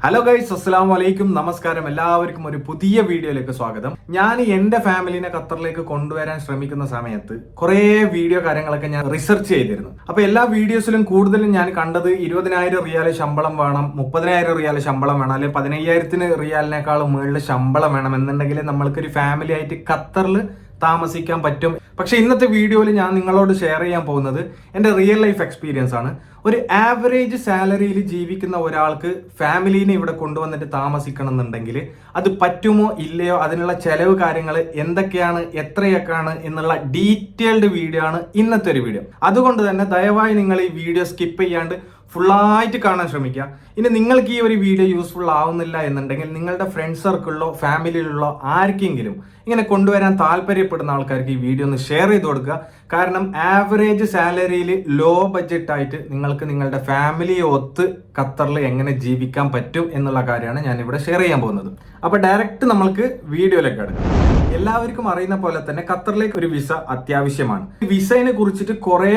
Hello guys, അസ്സലാമു അലൈക്കും, നമസ്കാരം. എല്ലാവർക്കും ഒരു പുതിയ വീഡിയോയിലേക്ക് സ്വാഗതം. ഞാൻ എന്റെ ഫാമിലിനെ ഖത്തറിലേക്ക് കൊണ്ടുവരാൻ ശ്രമിക്കുന്ന സമയത്ത് കുറെ വീഡിയോ കാര്യങ്ങളൊക്കെ ഞാൻ റിസർച്ച് ചെയ്തിരുന്നു. അപ്പൊ എല്ലാ വീഡിയോസിലും കൂടുതലും ഞാൻ കണ്ടത് 20,000 റിയാൽ ശമ്പളം വേണം, 30,000 റിയാൽ ശമ്പളം വേണം, അല്ലെങ്കിൽ 15,000 റിയാലിനേക്കാളും മുകളിൽ ശമ്പളം വേണം എന്നുണ്ടെങ്കിൽ നമ്മൾക്കൊരു ഫാമിലി ആയിട്ട് ഖത്തറിൽ താമസിക്കാൻ പറ്റും. പക്ഷെ ഇന്നത്തെ വീഡിയോയിൽ ഞാൻ നിങ്ങളോട് ഷെയർ ചെയ്യാൻ പോകുന്നത് എൻ്റെ റിയൽ ലൈഫ് എക്സ്പീരിയൻസ് ആണ്. ഒരു ആവറേജ് സാലറിയിൽ ജീവിക്കുന്ന ഒരാൾക്ക് ഫാമിലീനെ ഇവിടെ കൊണ്ടുവന്നിട്ട് താമസിക്കണം എന്നുണ്ടെങ്കിൽ അത് പറ്റുമോ ഇല്ലയോ, അതിനുള്ള ചെലവ് കാര്യങ്ങൾ എന്തൊക്കെയാണ്, എത്രയൊക്കെയാണ് എന്നുള്ള ഡീറ്റെയിൽഡ് വീഡിയോ ആണ് ഇന്നത്തെ ഒരു വീഡിയോ. അതുകൊണ്ട് തന്നെ ദയവായി നിങ്ങൾ ഈ വീഡിയോ സ്കിപ്പ് ചെയ്യാണ്ട് ഫുള്ളായിട്ട് കാണാൻ ശ്രമിക്കുക. ഇനി നിങ്ങൾക്ക് ഈ ഒരു വീഡിയോ യൂസ്ഫുൾ ആവുന്നില്ല എന്നുണ്ടെങ്കിൽ നിങ്ങളുടെ ഫ്രണ്ട് സർക്കിളിലോ ഫാമിലിയിലുള്ള ആർക്കെങ്കിലും ഇങ്ങനെ കൊണ്ടുവരാൻ താല്പര്യപ്പെടുന്ന ആൾക്കാർക്ക് ഈ വീഡിയോ ഒന്ന് ഷെയർ ചെയ്ത് കൊടുക്കുക. കാരണം ആവറേജ് സാലറിയിൽ ലോ ബഡ്ജറ്റ് ആയിട്ട് നിങ്ങൾക്ക് നിങ്ങളുടെ ഫാമിലിയെ ഒത്ത് ഖത്തറിൽ എങ്ങനെ ജീവിക്കാൻ പറ്റും എന്നുള്ള കാര്യമാണ് ഞാൻ ഇവിടെ ഷെയർ ചെയ്യാൻ പോകുന്നത്. അപ്പൊ ഡയറക്റ്റ് നമ്മൾക്ക് വീഡിയോയിലേക്ക് എടുക്കാം. എല്ലാവർക്കും അറിയുന്ന പോലെ തന്നെ ഖത്തറിലേക്ക് ഒരു വിസ അത്യാവശ്യമാണ്. വിസയെ കുറിച്ചിട്ട് കുറെ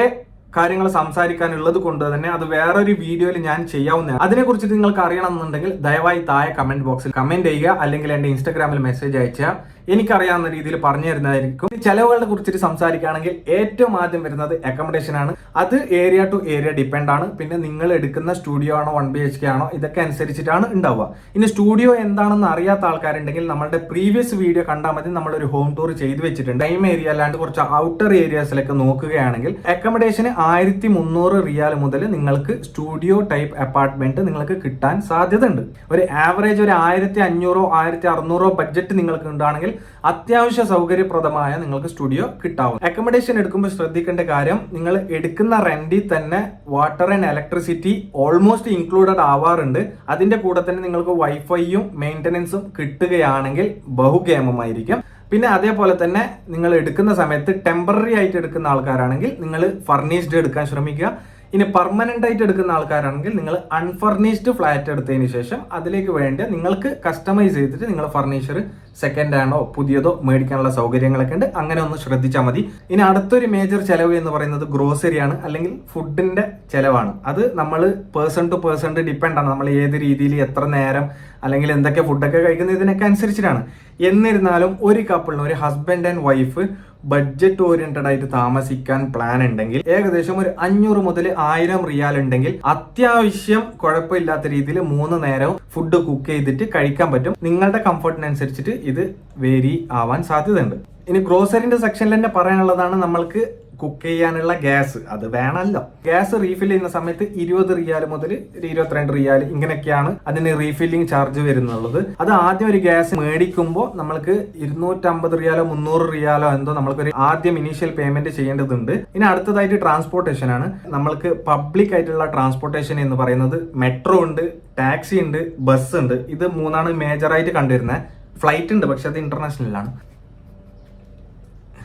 കാര്യങ്ങൾ സംസാരിക്കാനുള്ളത് കൊണ്ട് തന്നെ അത് വേറൊരു വീഡിയോയിൽ ഞാൻ ചെയ്യാവുന്നതാണ്. അതിനെ കുറിച്ച് നിങ്ങൾക്ക് അറിയണം എന്നുണ്ടെങ്കിൽ ദയവായി താഴെ കമന്റ് ബോക്സിൽ കമന്റ് ചെയ്യുക, അല്ലെങ്കിൽ എന്റെ ഇൻസ്റ്റാഗ്രാമിൽ മെസ്സേജ് അയച്ചാൽ എനിക്കറിയാവുന്ന രീതിയിൽ പറഞ്ഞു തരുന്നതായിരിക്കും. ചെലവുകളെ കുറിച്ചിട്ട് സംസാരിക്കുകയാണെങ്കിൽ ഏറ്റവും ആദ്യം വരുന്നത് അക്കോമഡേഷൻ ആണ്. അത് ഏരിയ ടു ഏരിയ ഡിപ്പെൻഡ് ആണ്. പിന്നെ നിങ്ങൾ എടുക്കുന്ന സ്റ്റുഡിയോ ആണോ 1 BHK ആണോ ഇതൊക്കെ അനുസരിച്ചിട്ടാണ് ഉണ്ടാവുക. ഇനി സ്റ്റുഡിയോ എന്താണെന്ന് അറിയാത്ത ആൾക്കാരുണ്ടെങ്കിൽ നമ്മളുടെ പ്രീവിയസ് വീഡിയോ കണ്ടാൽ മതി. നമ്മളൊരു ഹോം ടൂർ ചെയ്തു വെച്ചിട്ടുണ്ട്. ടൈം ഏരിയ അല്ലാണ്ട് കുറച്ച് ഔട്ടർ ഏരിയാസിലൊക്കെ നോക്കുകയാണെങ്കിൽ അക്കോമഡേഷന് 1300 റിയാൽ മുതൽ നിങ്ങൾക്ക് സ്റ്റുഡിയോ ടൈപ്പ് അപ്പാർട്ട്മെന്റ് നിങ്ങൾക്ക് കിട്ടാൻ സാധ്യത ഉണ്ട്. ഒരു ആവറേജ് ഒരു 1500 1600 ബഡ്ജറ്റ് നിങ്ങൾക്ക് ഉണ്ടാണെങ്കിൽ അത്യാവശ്യ സൗകര്യപ്രദമായ നിങ്ങൾക്ക് സ്റ്റുഡിയോ കിട്ടാവും. അക്കോമഡേഷൻ എടുക്കുമ്പോൾ ശ്രദ്ധിക്കേണ്ട കാര്യം, നിങ്ങൾ എടുക്കുന്ന റെന്റിൽ തന്നെ water and electricity almost included ആവാറുണ്ട്. അതിന്റെ കൂടെ തന്നെ നിങ്ങൾക്ക് വൈഫൈയും മെയിൻ്റനൻസും കിട്ടുകയാണെങ്കിൽ ബഹുഗേമമായിരിക്കും. പിന്നെ അതേപോലെ തന്നെ നിങ്ങൾ എടുക്കുന്ന സമയത്ത് ടെമ്പററി ആയിട്ട് എടുക്കുന്ന ആൾക്കാരാണെങ്കിൽ നിങ്ങൾ ഫർണിഷ്ഡ് എടുക്കാൻ ശ്രമിക്കുക. ഇനി പെർമനന്റ് ആയിട്ട് എടുക്കുന്ന ആൾക്കാരാണെങ്കിൽ നിങ്ങൾ അൺഫർണിഷ്ഡ് ഫ്ലാറ്റ് എടുത്തതിന് ശേഷം അതിലേക്ക് വേണ്ട നിങ്ങൾക്ക് കസ്റ്റമൈസ് ചെയ്തിട്ട് നിങ്ങൾ ഫർണിച്ചർ സെക്കൻഡ് ഹാൻഡോ പുതിയതോ മേടിക്കാനുള്ള സൗകര്യങ്ങളൊക്കെ ഉണ്ട്. അങ്ങനെ ഒന്ന് ശ്രദ്ധിച്ചാൽ മതി. ഇനി അടുത്തൊരു മേജർ ചെലവ് എന്ന് പറയുന്നത് ഗ്രോസറിയാണ്, അല്ലെങ്കിൽ ഫുഡിന്റെ ചെലവാണ്. അത് നമ്മൾ പേഴ്സൺ ടു പേഴ്സൺ ഡിപ്പെൻഡ് ആണ്. നമ്മൾ ഏത് രീതിയിൽ എത്ര നേരം അല്ലെങ്കിൽ എന്തൊക്കെ ഫുഡൊക്കെ കഴിക്കുന്നത് ഇതിനൊക്കെ അനുസരിച്ചിട്ടാണ്. എന്നിരുന്നാലും ഒരു കപ്പിളിന്, ഒരു husband and wife budget oriented ആയിട്ട് താമസിക്കാൻ പ്ലാൻ ഉണ്ടെങ്കിൽ ഏകദേശം ഒരു 500 മുതൽ 1000 റിയാൽ ഉണ്ടെങ്കിൽ അത്യാവശ്യം കുഴപ്പമില്ലാത്ത രീതിയിൽ 3 നേരവും ഫുഡ് കുക്ക് ചെയ്തിട്ട് കഴിക്കാൻ പറ്റും. നിങ്ങളുടെ കംഫർട്ടിനനുസരിച്ചിട്ട് ഇത് വേരി ആവാൻ സാധ്യതയുണ്ട്. ഇനി ഗ്രോസറിന്റെ സെക്ഷനിൽ തന്നെ പറയാനുള്ളതാണ്, നമ്മൾക്ക് കുക്ക് ചെയ്യാനുള്ള ഗ്യാസ് അത് വേണമല്ലോ. ഗ്യാസ് റീഫിൽ ചെയ്യുന്ന സമയത്ത് 20 റിയാൽ മുതൽ 22 റിയാൽ ഇങ്ങനെയൊക്കെയാണ് അതിന് റീഫില്ലിംഗ് ചാർജ് വരുന്നുള്ളത്. അത് ആദ്യം ഒരു ഗ്യാസ് മേടിക്കുമ്പോൾ നമ്മൾക്ക് 250 റിയാലോ 300 റിയാലോ എന്തോ നമ്മൾക്കൊരു ആദ്യം ഇനീഷ്യൽ പേയ്മെന്റ് ചെയ്യേണ്ടതുണ്ട്. ഇനി അടുത്തതായിട്ട് ട്രാൻസ്പോർട്ടേഷൻ ആണ്. നമ്മൾക്ക് പബ്ലിക് ആയിട്ടുള്ള ട്രാൻസ്പോർട്ടേഷൻ എന്ന് പറയുന്നത് മെട്രോ ഉണ്ട്, ടാക്സി ഉണ്ട്, ബസ് ഉണ്ട്. ഇത് 3 മേജറായിട്ട് കണ്ടുവരുന്നത്. ഫ്ലൈറ്റ് ഉണ്ട്, പക്ഷെ അത് ഇന്റർനാഷണലാണ്.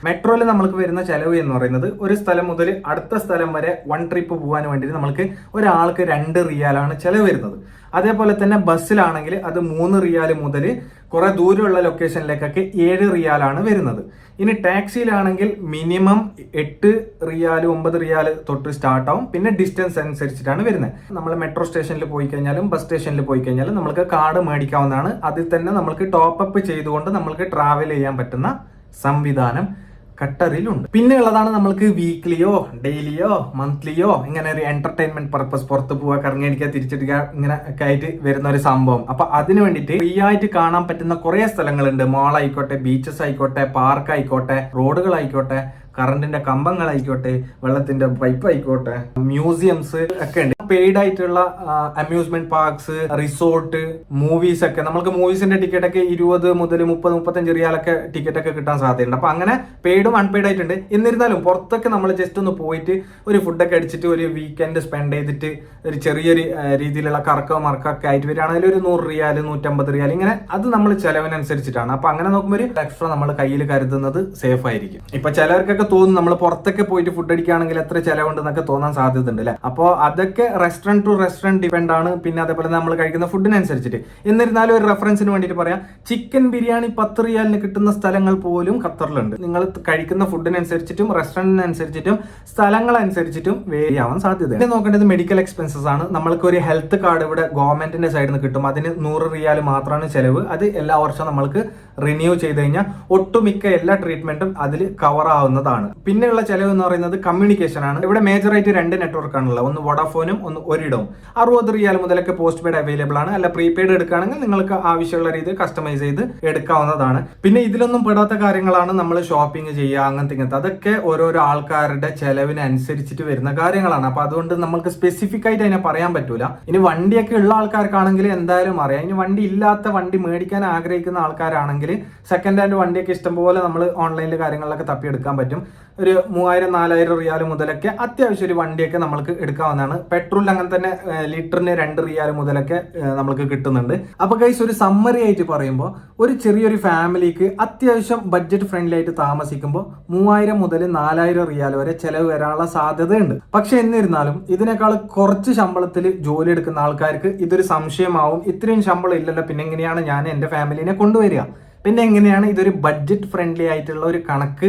മെട്രോയിൽ നമ്മൾക്ക് വരുന്ന ചെലവ് എന്ന് പറയുന്നത് ഒരു സ്ഥലം മുതൽ അടുത്ത സ്ഥലം വരെ 1 ട്രിപ്പ് പോകാൻ വേണ്ടിയിട്ട് നമ്മൾക്ക് ഒരാൾക്ക് 2 റിയാലാണ് ചെലവ് വരുന്നത്. അതേപോലെ തന്നെ ബസ്സിലാണെങ്കിൽ അത് 3 റിയാൽ മുതൽ കുറെ ദൂരമുള്ള ലൊക്കേഷനിലേക്കൊക്കെ 7 റിയാലാണ് വരുന്നത്. ഇനി ടാക്സിയിലാണെങ്കിൽ മിനിമം 8 റിയാൽ 9 റിയാൽ തൊട്ട് സ്റ്റാർട്ട് ആവും. പിന്നെ ഡിസ്റ്റൻസ് അനുസരിച്ചിട്ടാണ് വരുന്നത്. നമ്മൾ മെട്രോ സ്റ്റേഷനിൽ പോയി കഴിഞ്ഞാലും ബസ് സ്റ്റേഷനിൽ പോയി കഴിഞ്ഞാലും നമുക്ക് കാർഡ് മേടിക്കാവുന്നതാണ്. അതിൽ തന്നെ നമുക്ക് ടോപ്പ് അപ്പ് ചെയ്തുകൊണ്ട് നമുക്ക് ട്രാവൽ ചെയ്യാൻ പറ്റുന്ന സംവിധാനം ഖത്തറിലുണ്ട്. പിന്നെ ഉള്ളതാണ് നമ്മൾക്ക് വീക്ക്ലിയോ ഡെയിലിയോ മന്ത്ലിയോ ഇങ്ങനെ ഒരു എന്റർടൈൻമെന്റ് പർപ്പസ് പുറത്ത് പോവുക, കറങ്ങിയടിക്കുക, തിരിച്ചടിക്കുക, ഇങ്ങനെ ഒക്കെ ആയിട്ട് വരുന്ന ഒരു സംഭവം. അപ്പൊ അതിന് വേണ്ടിയിട്ട് ഫ്രീ ആയിട്ട് കാണാൻ പറ്റുന്ന കുറെ സ്ഥലങ്ങളുണ്ട്. മോൾ ആയിക്കോട്ടെ, ബീച്ചസ് ആയിക്കോട്ടെ, പാർക്ക് ആയിക്കോട്ടെ, റോഡുകൾ ആയിക്കോട്ടെ, കറണ്ടിന്റെ കമ്പങ്ങളായിക്കോട്ടെ, വെള്ളത്തിന്റെ പൈപ്പ് ആയിക്കോട്ടെ, മ്യൂസിയംസ് ഒക്കെ ഉണ്ട്. പെയ്ഡ് ആയിട്ടുള്ള അമ്യൂസ്മെന്റ് പാർക്സ്, റിസോർട്ട്, മൂവീസ് ഒക്കെ. നമുക്ക് മൂവീസിന്റെ ടിക്കറ്റ് ഒക്കെ 20 മുതൽ 30-35 റിയാലൊക്കെ ടിക്കറ്റ് ഒക്കെ കിട്ടാൻ സാധ്യതയുണ്ട്. അപ്പൊ അങ്ങനെ പെയ്ഡും അൺപെയ്ഡ് ആയിട്ടുണ്ട്. എന്നിരുന്നാലും പുറത്തൊക്കെ നമ്മൾ ജസ്റ്റ് ഒന്ന് പോയിട്ട് ഒരു ഫുഡൊക്കെ അടിച്ചിട്ട് ഒരു വീക്കെൻഡ് സ്പെൻഡ് ചെയ്തിട്ട് ഒരു ചെറിയൊരു രീതിയിലുള്ള കറക്കവും മറക്കൊക്കെ ആയിട്ട് വരികയാണെങ്കിൽ ഒരു 100 റിയാൽ 150 റിയാൽ ഇങ്ങനെ അത് നമ്മൾ ചെലവിനനുസരിച്ചിട്ടാണ്. അപ്പൊ അങ്ങനെ നോക്കുമ്പോൾ ഒരു എക്സ്ട്രാ നമ്മൾ കയ്യിൽ കരുതുന്നത് സേഫ് ആയിരിക്കും. ഇപ്പൊ ചിലർക്കൊക്കെ ചിലർക്കൊക്കെ തോന്നും നമ്മൾ പുറത്തൊക്കെ പോയിട്ട് ഫുഡ് അടിക്കുകയാണെങ്കിൽ എത്ര ചിലവുണ്ടെന്നൊക്കെ തോന്നാൻ സാധ്യത ഉണ്ട് അല്ലെ. അപ്പോൾ അതൊക്കെ റെസ്റ്റോറന്റ് ടു റെസ്റ്റോറന്റ് ഡിപെൻഡ് ആണ്. പിന്നെ അതേപോലെ നമ്മൾ കഴിക്കുന്ന ഫുഡിനനുസരിച്ചിട്ട്. എന്നിരുന്നാലും ഒരു റെഫറൻസിന് വേണ്ടിയിട്ട് പറയാം, ചിക്കൻ ബിരിയാണി 10 റിയാലിന് കിട്ടുന്ന സ്ഥലങ്ങൾ പോലും ഖത്തറിലുണ്ട്. നിങ്ങൾ കഴിക്കുന്ന ഫുഡിനനുസരിച്ചിട്ടും റെസ്റ്റോറന്റിനനുസരിച്ചിട്ടും സ്ഥലങ്ങളനുസരിച്ചിട്ടും വേരി ആവാൻ സാധ്യതയാണ്. നോക്കേണ്ടത് മെഡിക്കൽ എക്സ്പെൻസസ് ആണ്. നമ്മൾക്ക് ഒരു ഹെൽത്ത് കാർഡ് ഇവിടെ ഗവൺമെന്റിന്റെ സൈഡിൽ നിന്ന് കിട്ടും. അതിന് 100 റിയാൽ മാത്രമാണ് ചെലവ്. അത് എല്ലാ വർഷവും നമ്മൾക്ക് റിന്യൂ ചെയ്ത് കഴിഞ്ഞാൽ ഒട്ടുമിക്ക എല്ലാ ട്രീറ്റ്മെന്റും അതിൽ കവർ ആവുന്നതാണ്. പിന്നെയുള്ള ചെലവ് എന്ന് പറയുന്നത് കമ്മ്യൂണിക്കേഷൻ ആണ്. ഇവിടെ മേജറായിട്ട് 2 നെറ്റ്വർക്ക് ആണുള്ളത്, ഒന്ന് വോഡാഫോനും ഒന്ന് ഒരിടവും. 60 റിയാൽ മുതലൊക്കെ പോസ്റ്റ് പെയ്ഡ് അവൈലബിൾ ആണ്. അല്ല പ്രീപെയ്ഡ് എടുക്കുകയാണെങ്കിൽ നിങ്ങൾക്ക് ആവശ്യമുള്ള രീതിയിൽ കസ്റ്റമൈസ് ചെയ്ത് എടുക്കാവുന്നതാണ്. പിന്നെ ഇതിലൊന്നും പെടാത്ത കാര്യങ്ങളാണ് നമ്മൾ ഷോപ്പിംഗ് ചെയ്യുക, അങ്ങനത്തെ ഇങ്ങനത്തെ. അതൊക്കെ ഓരോരോ ആൾക്കാരുടെ ചെലവിനനുസരിച്ചിട്ട് വരുന്ന കാര്യങ്ങളാണ്. അപ്പൊ അതുകൊണ്ട് നമുക്ക് സ്പെസിഫിക് ആയിട്ട് അതിനെ പറയാൻ പറ്റൂല. ഇനി വണ്ടിയൊക്കെ ഉള്ള ആൾക്കാർക്കാണെങ്കിൽ എന്തായാലും അറിയാം. ഇനി വണ്ടി ഇല്ലാത്ത, വണ്ടി മേടിക്കാൻ ആഗ്രഹിക്കുന്ന ആൾക്കാരാണെങ്കിൽ സെക്കൻഡ് ഹാൻഡ് വണ്ടിയൊക്കെ ഇഷ്ടംപോലെ നമ്മൾ ഓൺലൈനിൽ കാര്യങ്ങളിലൊക്കെ തപ്പിയെടുക്കാൻ പറ്റും. ഒരു 3000-4000 റിയാൽ മുതലൊക്കെ അത്യാവശ്യം ഒരു വണ്ടിയൊക്കെ നമുക്ക് എടുക്കാവുന്നതാണ്. പെട്രോൾ അങ്ങനെ തന്നെ ലിറ്ററിന് 2 റിയാൽ മുതലൊക്കെ നമുക്ക് കിട്ടുന്നുണ്ട്. അപ്പൊ ഗൈസ്, ഒരു സമ്മറി ആയിട്ട് പറയുമ്പോൾ ഒരു ചെറിയൊരു ഫാമിലിക്ക് അത്യാവശ്യം ബഡ്ജറ്റ് ഫ്രണ്ട്ലി ആയിട്ട് താമസിക്കുമ്പോൾ 3000 മുതൽ 4000 റിയാൽ വരെ ചെലവ് വരാനുള്ള സാധ്യതയുണ്ട്. പക്ഷെ എന്നിരുന്നാലും ഇതിനേക്കാൾ കുറച്ച് ശമ്പളത്തിൽ ജോലി എടുക്കുന്ന ആൾക്കാർക്ക് ഇതൊരു സംശയമാവും. ഇത്രയും ശമ്പളം ഇല്ലല്ലോ, പിന്നെ എങ്ങനെയാണ് ഞാൻ എൻ്റെ ഫാമിലിനെ കൊണ്ടുവരിക, പിന്നെ എങ്ങനെയാണ് ഇതൊരു ബഡ്ജറ്റ് ഫ്രണ്ട്ലി ആയിട്ടുള്ള ഒരു കണക്ക്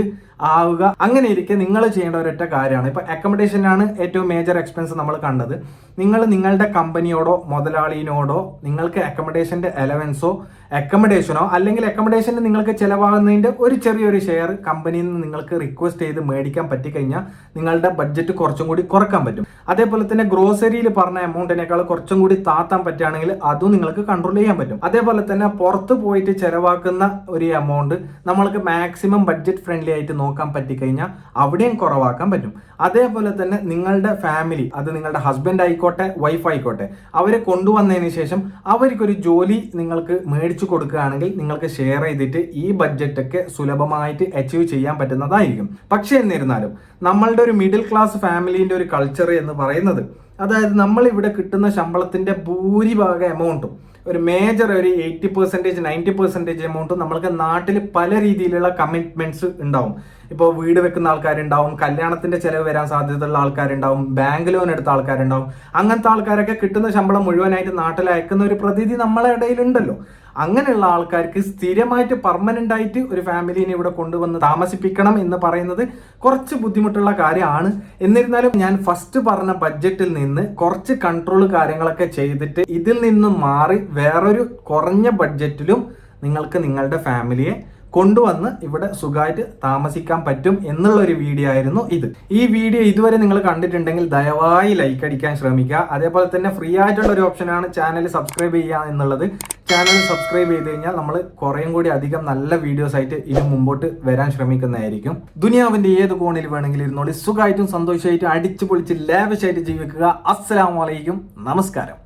ആവുക. അങ്ങനെ ഇരിക്കെ നിങ്ങൾ ചെയ്യേണ്ട ഒരൊറ്റ കാര്യമാണ്, ഇപ്പൊ അക്കോമഡേഷനാണ് ഏറ്റവും മേജർ എക്സ്പെൻസ് നമ്മൾ കണ്ടത്. നിങ്ങൾ നിങ്ങളുടെ കമ്പനിയോടോ മുതലാളിയോടോ നിങ്ങൾക്ക് അക്കോമഡേഷന്റെ അലവൻസോ അക്കോമഡേഷനോ അല്ലെങ്കിൽ അക്കോമഡേഷന് നിങ്ങൾക്ക് ചിലവാകുന്നതിന്റെ ഒരു ചെറിയൊരു ഷെയർ കമ്പനിയിൽ നിന്ന് നിങ്ങൾക്ക് റിക്വസ്റ്റ് ചെയ്ത് മേടിക്കാൻ പറ്റിക്കഴിഞ്ഞാൽ നിങ്ങളുടെ ബഡ്ജറ്റ് കുറച്ചും കൂടി കുറക്കാൻ പറ്റും. അതേപോലെ തന്നെ ഗ്രോസറിയിൽ പറഞ്ഞ എമൗണ്ടിനേക്കാൾ കുറച്ചും കൂടി താത്താൻ പറ്റുകയാണെങ്കിൽ അതും നിങ്ങൾക്ക് കൺട്രോൾ ചെയ്യാൻ പറ്റും. അതേപോലെ തന്നെ പുറത്ത് പോയിട്ട് ചെലവാക്കുന്ന ഒരു എമൗണ്ട് നമ്മൾക്ക് മാക്സിമം ബഡ്ജറ്റ് ഫ്രണ്ട്ലി ആയിട്ട് നോക്കാൻ പറ്റിക്കഴിഞ്ഞാൽ അവിടെയും കുറവാക്കാൻ പറ്റും. അതേപോലെ തന്നെ നിങ്ങളുടെ ഫാമിലി, അത് നിങ്ങളുടെ ഹസ്ബൻഡ് ആയിക്കോട്ടെ വൈഫ് ആയിക്കോട്ടെ, അവരെ കൊണ്ടുവന്നതിന് ശേഷം അവർക്കൊരു ജോലി നിങ്ങൾക്ക് മേടിച്ചു കൊടുക്കുകയാണെങ്കിൽ നിങ്ങൾക്ക് ഷെയർ ചെയ്തിട്ട് ഈ ബഡ്ജറ്റൊക്കെ സുലഭമായിട്ട് അച്ചീവ് ചെയ്യാൻ പറ്റുന്നതായിരിക്കും. പക്ഷെ എന്നിരുന്നാലും നമ്മളുടെ ഒരു മിഡിൽ ക്ലാസ് ഫാമിലിന്റെ ഒരു കൾച്ചർ എന്ന് പറയുന്നത്, അതായത് നമ്മൾ ഇവിടെ കിട്ടുന്ന ശമ്പളത്തിന്റെ ഭൂരിഭാഗം എമൗണ്ടും ഒരു മേജർ ഒരു 80% 90% എമൗണ്ടും നമ്മൾക്ക് നാട്ടിൽ പല രീതിയിലുള്ള കമ്മിറ്റ്മെന്റ്സ് ഉണ്ടാവും. ഇപ്പോൾ വീട് വെക്കുന്ന ആൾക്കാരുണ്ടാവും, കല്യാണത്തിന്റെ ചെലവ് വരാൻ സാധ്യതയുള്ള ആൾക്കാരുണ്ടാവും, ബാങ്ക് ലോൺ എടുത്ത ആൾക്കാരുണ്ടാവും. അങ്ങനത്തെ ആൾക്കാരൊക്കെ കിട്ടുന്ന ശമ്പളം മുഴുവനായിട്ട് നാട്ടിൽ അയക്കുന്ന ഒരു പ്രതീതി നമ്മളെ ഇടയിലുണ്ടല്ലോ. അങ്ങനെയുള്ള ആൾക്കാർക്ക് സ്ഥിരമായിട്ട് പെർമനന്റ് ആയിട്ട് ഒരു ഫാമിലിനെ ഇവിടെ കൊണ്ടുവന്ന് താമസിപ്പിക്കണം എന്ന് പറയുന്നത് കുറച്ച് ബുദ്ധിമുട്ടുള്ള കാര്യമാണ്. എന്നിരുന്നാലും ഞാൻ ഫസ്റ്റ് പറഞ്ഞ ബഡ്ജറ്റിൽ നിന്ന് കുറച്ച് കൺട്രോൾ കാര്യങ്ങളൊക്കെ ചെയ്തിട്ട് ഇതിൽ നിന്നും മാറി വേറൊരു കുറഞ്ഞ ബഡ്ജറ്റിലും നിങ്ങൾക്ക് നിങ്ങളുടെ ഫാമിലിയെ കൊണ്ടുവന്ന് ഇവിടെ സുഖമായിട്ട് താമസിക്കാൻ പറ്റും എന്നുള്ള ഒരു വീഡിയോ ആയിരുന്നു ഇത്. ഈ വീഡിയോ ഇതുവരെ നിങ്ങൾ കണ്ടിട്ടുണ്ടെങ്കിൽ ദയവായി ലൈക്ക് അടിക്കാൻ ശ്രമിക്കുക. അതേപോലെ തന്നെ ഫ്രീ ആയിട്ടുള്ള ഒരു ഓപ്ഷനാണ് ചാനൽ സബ്സ്ക്രൈബ് ചെയ്യുക എന്നുള്ളത്. ചാനൽ സബ്സ്ക്രൈബ് ചെയ്ത് കഴിഞ്ഞാൽ നമ്മൾ കുറേയും കൂടി അധികം നല്ല വീഡിയോസ് ആയിട്ട് ഇനി മുമ്പോട്ട് വരാൻ ശ്രമിക്കുന്നതായിരിക്കും. ദുനിയാവിന്റെ ഏത് കോണിൽ വേണമെങ്കിലും ഇരുന്നോളി സുഖമായിട്ടും സന്തോഷമായിട്ടും അടിച്ചു പൊളിച്ച് ലാവിഷായിട്ട് ജീവിക്കുക. അസ്സലാമു അലൈക്കും, നമസ്കാരം.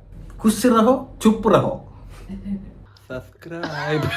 ഖുശ് റഹോ, ചുപ്പ് റഹോ, സബ്സ്ക്രൈബ്.